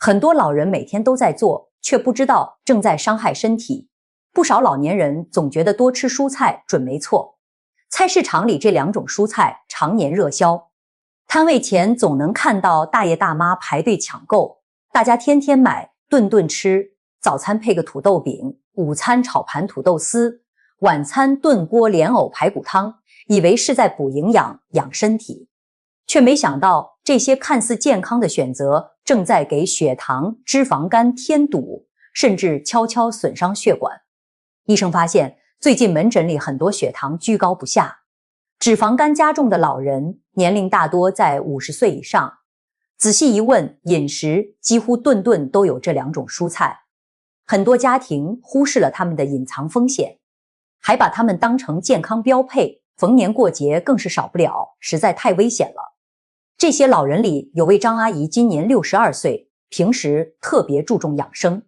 很多老人每天都在做，却不知道正在伤害身体。不少老年人总觉得多吃蔬菜准没错。菜市场里这两种蔬菜常年热销，摊位前总能看到大爷大妈排队抢购，大家天天买，顿顿吃。早餐配个土豆饼，午餐炒盘土豆丝，晚餐炖锅莲藕排骨汤，以为是在补营养、养身体，却没想到这些看似健康的选择正在给血糖、脂肪肝添堵，甚至悄悄损伤血管。医生发现，最近门诊里很多血糖居高不下，脂肪肝加重的老人年龄大多在50岁以上。仔细一问，饮食几乎顿顿都有这两种蔬菜。很多家庭忽视了他们的隐藏风险，还把他们当成健康标配，逢年过节更是少不了，实在太危险了。这些老人里有位张阿姨，今年62岁，平时特别注重养生，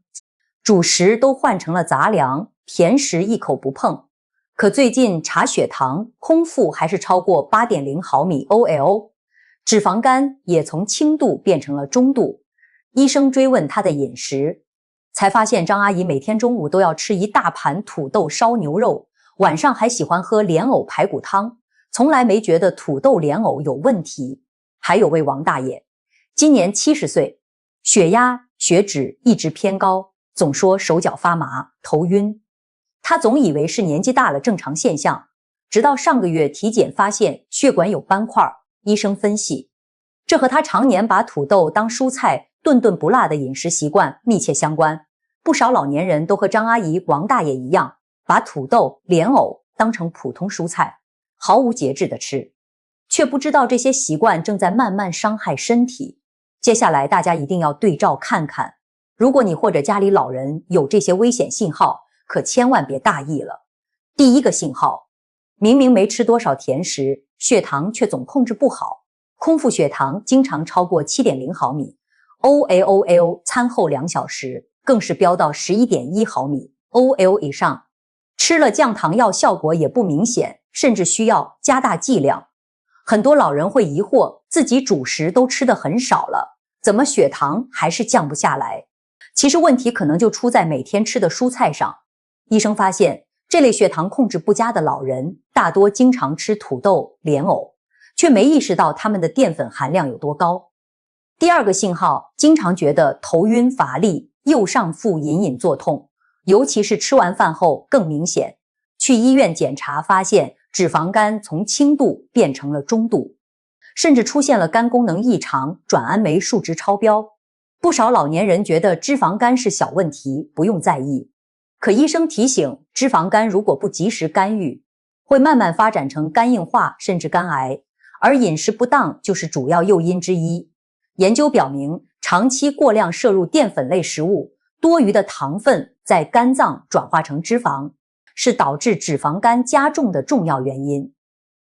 主食都换成了杂粮，甜食一口不碰。可最近查血糖，空腹还是超过 8.0 毫米 OL， 脂肪肝也从轻度变成了中度。医生追问她的饮食，才发现张阿姨每天中午都要吃一大盘土豆烧牛肉，晚上还喜欢喝莲藕排骨汤，从来没觉得土豆莲藕有问题。还有位王大爷，今年70岁，血压、血脂一直偏高，总说手脚发麻、头晕。他总以为是年纪大了正常现象，直到上个月体检发现血管有斑块，医生分析，这和他常年把土豆当蔬菜、顿顿不辣的饮食习惯密切相关。不少老年人都和张阿姨、王大爷一样，把土豆、莲藕当成普通蔬菜，毫无节制地吃，却不知道这些习惯正在慢慢伤害身体。接下来大家一定要对照看看，如果你或者家里老人有这些危险信号，可千万别大意了。第一个信号，明明没吃多少甜食，血糖却总控制不好，空腹血糖经常超过 7.0 毫米 OL， 餐后2小时更是飙到 11.1 毫米 OL 以上，吃了降糖药效果也不明显，甚至需要加大剂量。很多老人会疑惑，自己主食都吃得很少了，怎么血糖还是降不下来？其实问题可能就出在每天吃的蔬菜上。医生发现，这类血糖控制不佳的老人大多经常吃土豆、莲藕，却没意识到它们的淀粉含量有多高。第二个信号，经常觉得头晕乏力，右上腹隐隐作痛，尤其是吃完饭后更明显。去医院检查发现，脂肪肝从轻度变成了中度，甚至出现了肝功能异常、转氨酶数值超标。不少老年人觉得脂肪肝是小问题，不用在意。可医生提醒，脂肪肝如果不及时干预，会慢慢发展成肝硬化甚至肝癌，而饮食不当就是主要诱因之一。研究表明，长期过量摄入淀粉类食物，多余的糖分在肝脏转化成脂肪，是导致脂肪肝加重的重要原因。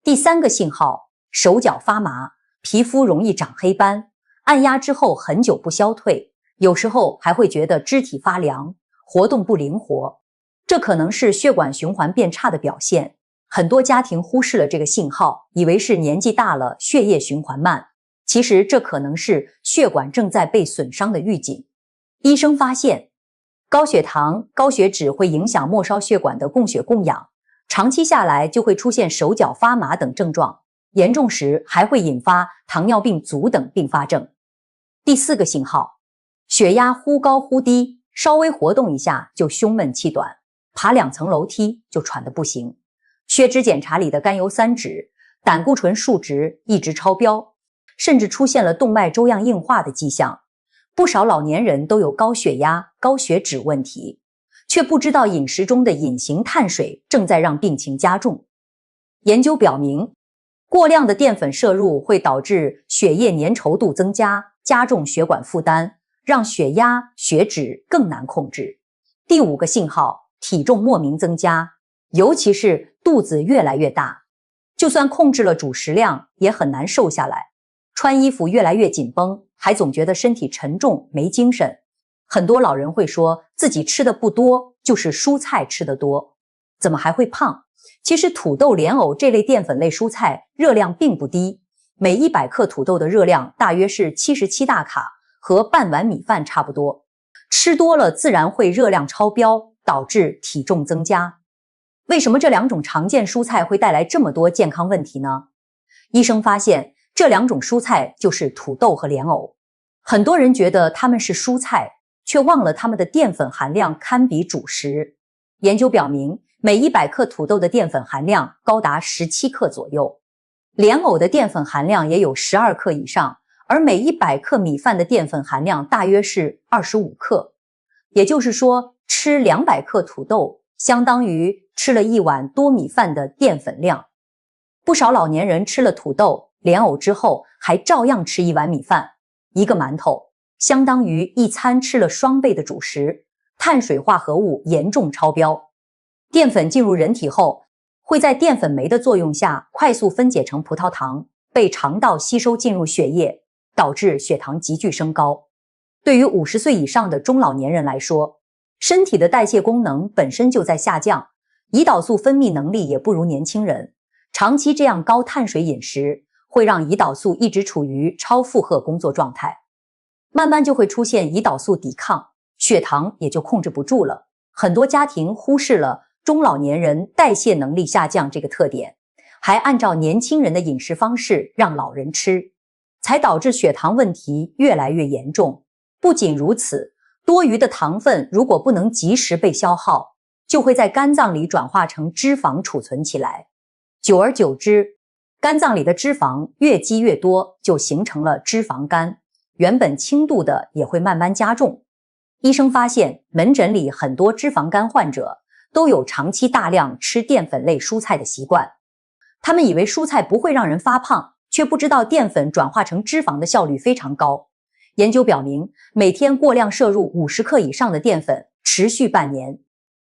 第三个信号，手脚发麻，皮肤容易长黑斑，按压之后很久不消退，有时候还会觉得肢体发凉，活动不灵活，这可能是血管循环变差的表现。很多家庭忽视了这个信号，以为是年纪大了，血液循环慢，其实这可能是血管正在被损伤的预警。医生发现，高血糖、高血脂会影响末梢血管的供血供氧，长期下来就会出现手脚发麻等症状，严重时还会引发糖尿病足等并发症。第四个信号，血压忽高忽低，稍微活动一下就胸闷气短，爬2层楼梯就喘得不行。血脂检查里的甘油三酯、胆固醇数值一直超标，甚至出现了动脉粥样硬化的迹象。不少老年人都有高血压、高血脂问题，却不知道饮食中的隐形碳水正在让病情加重。研究表明，过量的淀粉摄入会导致血液粘稠度增加，加重血管负担，让血压、血脂更难控制。第五个信号，体重莫名增加，尤其是肚子越来越大，就算控制了主食量，也很难瘦下来。穿衣服越来越紧绷，还总觉得身体沉重没精神。很多老人会说自己吃的不多，就是蔬菜吃得多，怎么还会胖？其实土豆、莲藕这类淀粉类蔬菜热量并不低，每100克土豆的热量大约是77大卡，和半碗米饭差不多，吃多了自然会热量超标，导致体重增加。为什么这两种常见蔬菜会带来这么多健康问题呢？医生发现这两种蔬菜就是土豆和莲藕。很多人觉得它们是蔬菜，却忘了它们的淀粉含量堪比主食。研究表明，每100克土豆的淀粉含量高达17克左右，莲藕的淀粉含量也有12克以上，而每100克米饭的淀粉含量大约是25克。也就是说，吃200克土豆相当于吃了1碗多米饭的淀粉量。不少老年人吃了土豆、莲藕之后，还照样吃1碗米饭，一个馒头相当于一餐吃了双倍的主食，碳水化合物严重超标。淀粉进入人体后，会在淀粉酶的作用下快速分解成葡萄糖，被肠道吸收进入血液，导致血糖急剧升高。对于50岁以上的中老年人来说，身体的代谢功能本身就在下降，胰岛素分泌能力也不如年轻人。长期这样高碳水饮食会让胰岛素一直处于超负荷工作状态，慢慢就会出现胰岛素抵抗，血糖也就控制不住了。很多家庭忽视了中老年人代谢能力下降这个特点，还按照年轻人的饮食方式让老人吃，才导致血糖问题越来越严重。不仅如此，多余的糖分如果不能及时被消耗，就会在肝脏里转化成脂肪储存起来。久而久之，肝脏里的脂肪越积越多，就形成了脂肪肝，原本轻度的也会慢慢加重。医生发现，门诊里很多脂肪肝患者都有长期大量吃淀粉类蔬菜的习惯。他们以为蔬菜不会让人发胖，却不知道淀粉转化成脂肪的效率非常高。研究表明，每天过量摄入50克以上的淀粉，持续半年，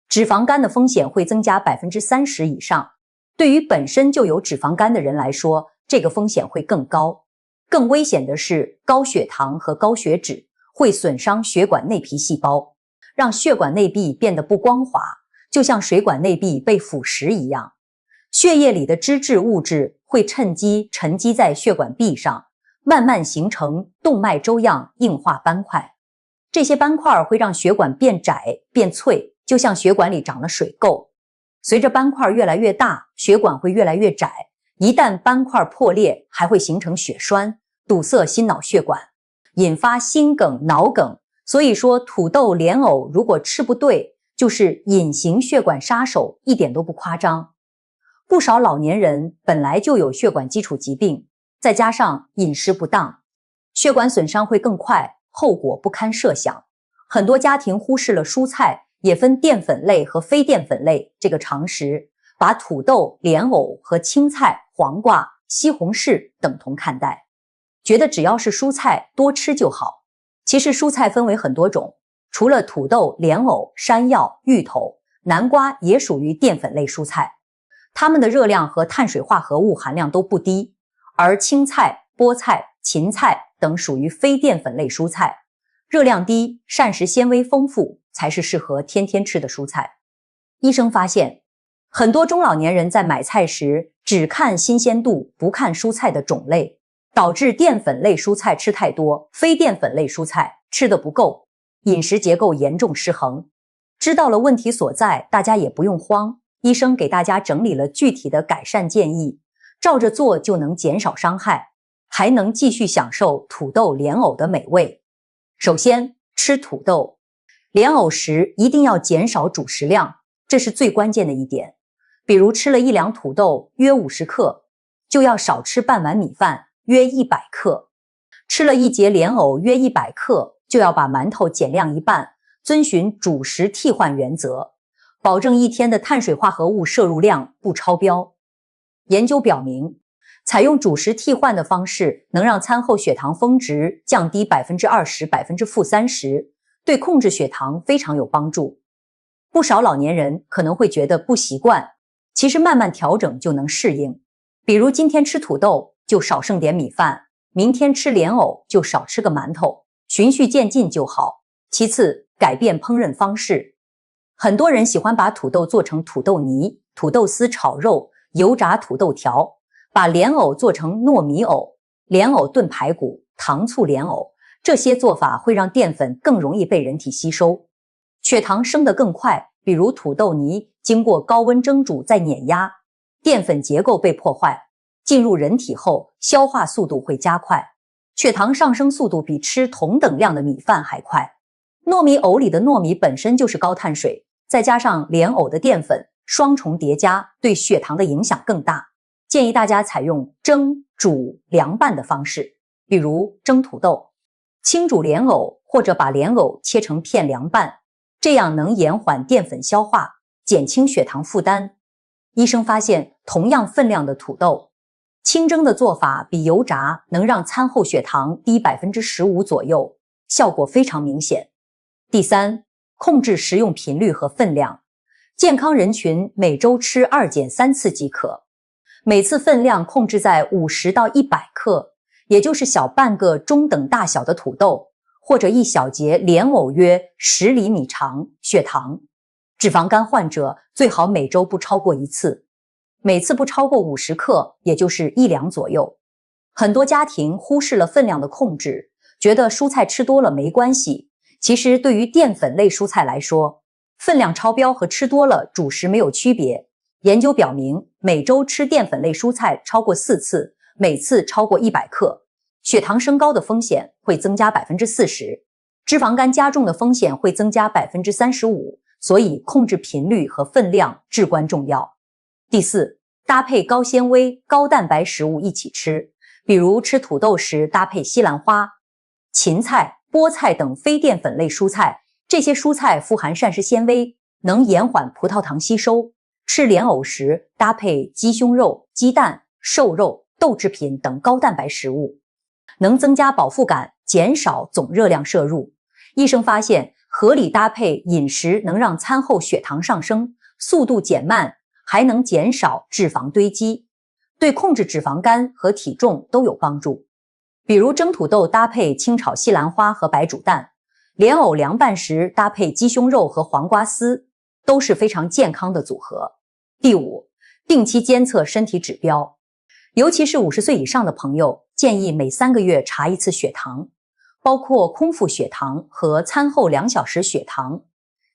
脂肪肝的风险会增加 30% 以上。对于本身就有脂肪肝的人来说，这个风险会更高。更危险的是，高血糖和高血脂会损伤血管内皮细胞，让血管内壁变得不光滑，就像水管内壁被腐蚀一样。血液里的脂质物质会趁机沉积在血管壁上，慢慢形成动脉粥样硬化斑块。这些斑块会让血管变窄变脆，就像血管里长了水垢。随着斑块越来越大，血管会越来越窄，一旦斑块破裂，还会形成血栓，堵塞心脑血管，引发心梗、脑梗。所以说，土豆、莲藕如果吃不对，就是隐形血管杀手，一点都不夸张。不少老年人本来就有血管基础疾病，再加上饮食不当，血管损伤会更快，后果不堪设想。很多家庭忽视了蔬菜也分淀粉类和非淀粉类这个常识，把土豆、莲藕和青菜、黄瓜、西红柿等同看待，觉得只要是蔬菜多吃就好。其实蔬菜分为很多种，除了土豆、莲藕、山药、芋头，南瓜也属于淀粉类蔬菜，它们的热量和碳水化合物含量都不低。而青菜、菠菜、芹菜等属于非淀粉类蔬菜，热量低，膳食纤维丰富，才是适合天天吃的蔬菜。医生发现，很多中老年人在买菜时只看新鲜度，不看蔬菜的种类，导致淀粉类蔬菜吃太多，非淀粉类蔬菜吃得不够，饮食结构严重失衡。知道了问题所在，大家也不用慌，医生给大家整理了具体的改善建议，照着做就能减少伤害，还能继续享受土豆、莲藕的美味。首先，吃土豆、莲藕时一定要减少主食量，这是最关键的一点。比如吃了1两土豆约50克，就要少吃半碗米饭约100克。吃了1节莲藕约100克，就要把馒头减量一半，遵循主食替换原则，保证一天的碳水化合物摄入量不超标。研究表明，采用主食替换的方式能让餐后血糖峰值降低 20%、-30%， 对控制血糖非常有帮助。不少老年人可能会觉得不习惯，其实慢慢调整就能适应。比如今天吃土豆就少剩点米饭，明天吃莲藕就少吃个馒头，循序渐进就好。其次，改变烹饪方式。很多人喜欢把土豆做成土豆泥、土豆丝炒肉、油炸土豆条，把莲藕做成糯米藕、莲藕炖排骨、糖醋莲藕，这些做法会让淀粉更容易被人体吸收，血糖升得更快。比如土豆泥经过高温蒸煮再碾压，淀粉结构被破坏，进入人体后消化速度会加快，血糖上升速度比吃同等量的米饭还快。糯米藕里的糯米本身就是高碳水，再加上莲藕的淀粉，双重叠加对血糖的影响更大。建议大家采用蒸、煮、凉拌的方式，比如蒸土豆、清煮莲藕，或者把莲藕切成片凉拌，这样能延缓淀粉消化，减轻血糖负担。医生发现，同样分量的土豆，清蒸的做法比油炸能让餐后血糖低 15% 左右，效果非常明显。第三，控制食用频率和分量。健康人群每周吃2减3次即可，每次分量控制在50到100克，也就是小半个中等大小的土豆，或者一小节莲藕约10厘米长。血糖、脂肪肝患者最好每周不超过1次，每次不超过50克，也就是1两左右。很多家庭忽视了分量的控制，觉得蔬菜吃多了没关系。其实对于淀粉类蔬菜来说，分量超标和吃多了主食没有区别。研究表明，每周吃淀粉类蔬菜超过4次，每次超过100克，血糖升高的风险会增加 40%， 脂肪肝加重的风险会增加 35%， 所以控制频率和分量至关重要。第四，搭配高纤维、高蛋白食物一起吃，比如吃土豆时搭配西兰花、芹菜、菠菜等非淀粉类蔬菜，这些蔬菜富含膳食纤维，能延缓葡萄糖吸收。吃莲藕时搭配鸡胸肉、鸡蛋、瘦肉、豆制品等高蛋白食物，能增加饱腹感，减少总热量摄入。医生发现，合理搭配饮食能让餐后血糖上升速度减慢，还能减少脂肪堆积，对控制脂肪肝和体重都有帮助。比如蒸土豆搭配清炒西兰花和白煮蛋，莲藕凉拌时搭配鸡胸肉和黄瓜丝，都是非常健康的组合。第五，定期监测身体指标，尤其是50岁以上的朋友，建议每3个月查一次血糖，包括空腹血糖和餐后2小时血糖、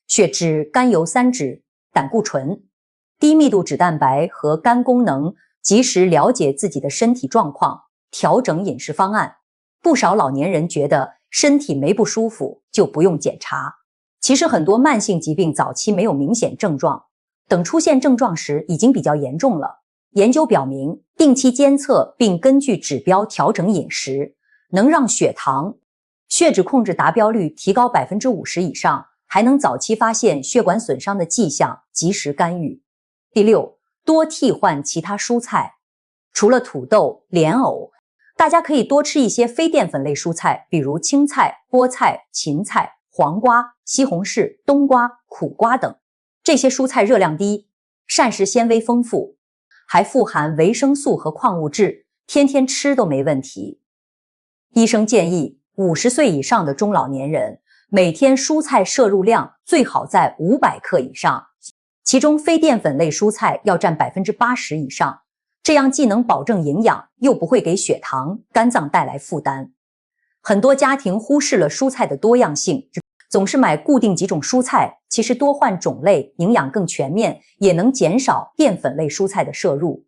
血脂、甘油三酯、胆固醇、低密度脂蛋白和肝功能，及时了解自己的身体状况，调整饮食方案。不少老年人觉得身体没不舒服就不用检查，其实很多慢性疾病早期没有明显症状，等出现症状时已经比较严重了。研究表明，定期监测并根据指标调整饮食，能让血糖、血脂控制达标率提高 50% 以上，还能早期发现血管损伤的迹象，及时干预。第六，多替换其他蔬菜，除了土豆、莲藕，大家可以多吃一些非淀粉类蔬菜，比如青菜、菠菜、芹菜、黄瓜、西红柿、冬瓜、苦瓜等。这些蔬菜热量低，膳食纤维丰富，还富含维生素和矿物质，天天吃都没问题。医生建议50岁以上的中老年人每天蔬菜摄入量最好在500克以上，其中非淀粉类蔬菜要占 80% 以上，这样既能保证营养，又不会给血糖、肝脏带来负担。很多家庭忽视了蔬菜的多样性，总是买固定几种蔬菜，其实多换种类，营养更全面，也能减少淀粉类蔬菜的摄入。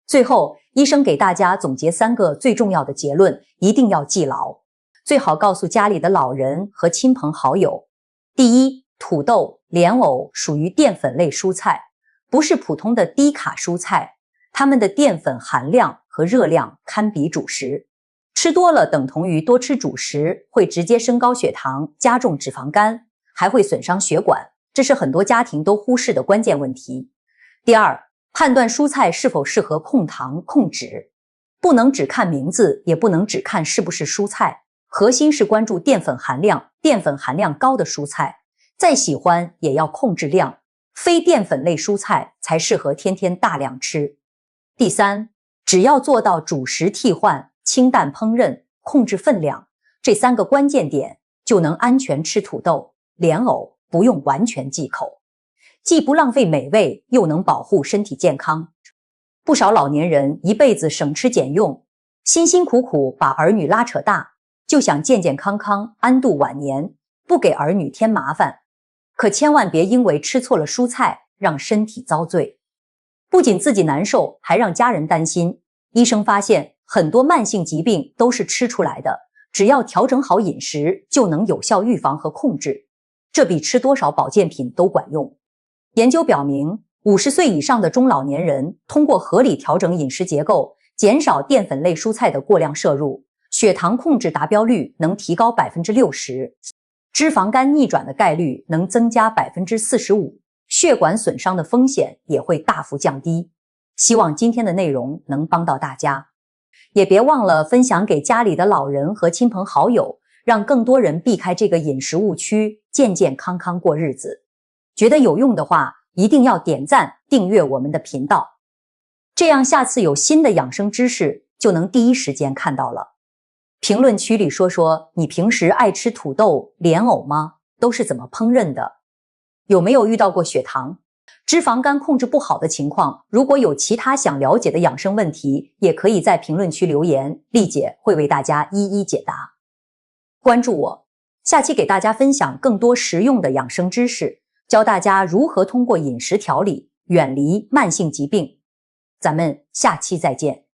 最后，医生给大家总结3个最重要的结论，一定要记牢，最好告诉家里的老人和亲朋好友。第一，土豆、莲藕属于淀粉类蔬菜，不是普通的低卡蔬菜，它们的淀粉含量和热量堪比主食。吃多了等同于多吃主食，会直接升高血糖，加重脂肪肝，还会损伤血管，这是很多家庭都忽视的关键问题。第二，判断蔬菜是否适合控糖控脂，不能只看名字，也不能只看是不是蔬菜，核心是关注淀粉含量，淀粉含量高的蔬菜，再喜欢也要控制量，非淀粉类蔬菜才适合天天大量吃。第三，只要做到主食替换、清淡烹饪、控制分量，这3个关键点，就能安全吃土豆、莲藕，不用完全忌口，既不浪费美味，又能保护身体健康。不少老年人一辈子省吃俭用，辛辛苦苦把儿女拉扯大，就想健健康康安度晚年，不给儿女添麻烦。可千万别因为吃错了蔬菜让身体遭罪，不仅自己难受，还让家人担心。医生发现很多慢性疾病都是吃出来的，只要调整好饮食就能有效预防和控制，这比吃多少保健品都管用。研究表明，50岁以上的中老年人通过合理调整饮食结构，减少淀粉类蔬菜的过量摄入，血糖控制达标率能提高 60%， 脂肪肝逆转的概率能增加 45%， 血管损伤的风险也会大幅降低。希望今天的内容能帮到大家，也别忘了分享给家里的老人和亲朋好友，让更多人避开这个饮食误区，健健康康过日子。觉得有用的话，一定要点赞订阅我们的频道，这样下次有新的养生知识就能第一时间看到了。评论区里说说你平时爱吃土豆、莲藕吗？都是怎么烹饪的？有没有遇到过血糖、脂肪肝控制不好的情况？如果有其他想了解的养生问题，也可以在评论区留言，丽姐会为大家一一解答。关注我，下期给大家分享更多实用的养生知识，教大家如何通过饮食调理远离慢性疾病。咱们下期再见。